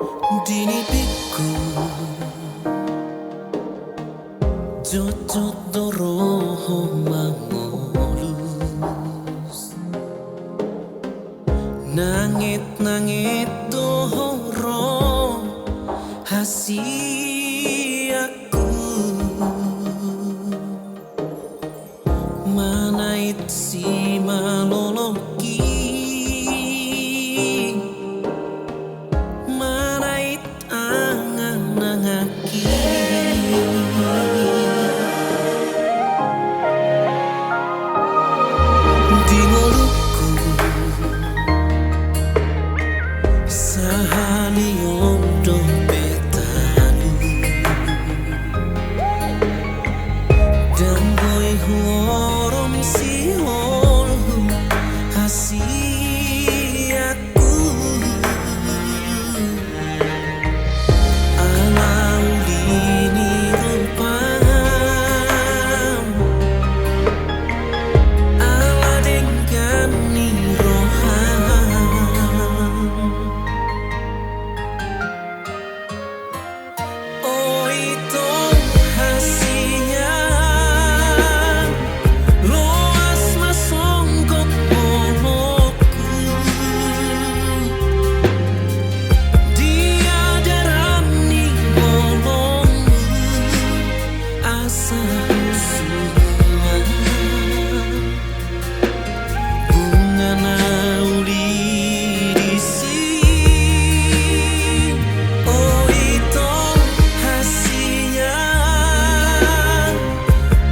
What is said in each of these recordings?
Dini piku Jojot doroho mangolus Nangit doro hasiaku Manait si maloloki Manait angan-angaki Di ngoluku Sahaliom dompetalu Dan boy huorom si holhu hasiaku Alau lini rupam Ala dengan ni roham Oh itu hasinya Loas masongkok molokku Dia darani molongmu Asa usulan Bunga nauli di sini Oh itu hasinya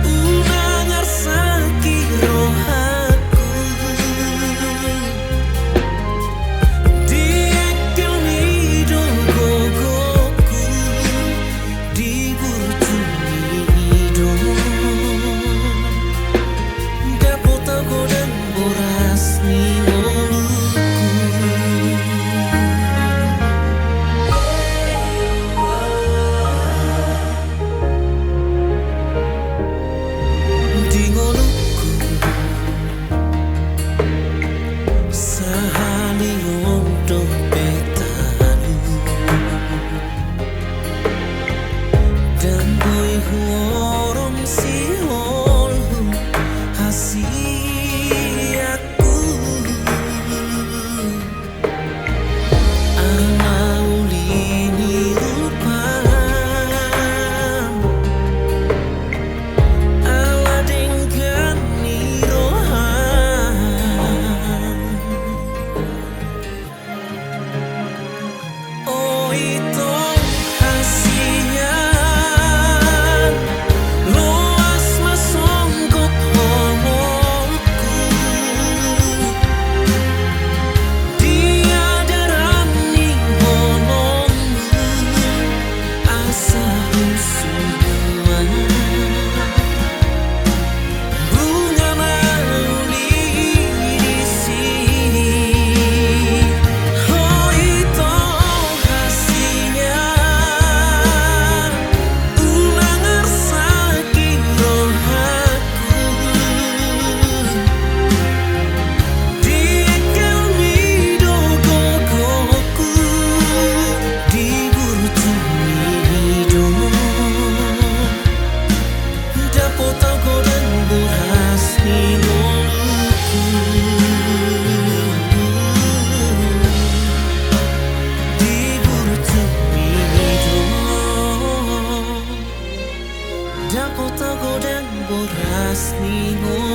Unang arsaki rohaku Diekil nido gogoku Di burju nido Dapot aku dan boras ni moluku Di ngoluku Sahaliom dompetalu Dan boy huorom si holhu hasiaku Alau lini rupam Ala dengan ni roham Oh itu hasinya Loas masongkok molokku Dia darani molongmu Asa usulan Bunga nauli di sini Oh itu hasinya Ulang arsaki rohaku Diekil nido gogoku Di burju nido Dapot aku dan boras ni moluku Di burju nido Dapot aku dan boras ni moluku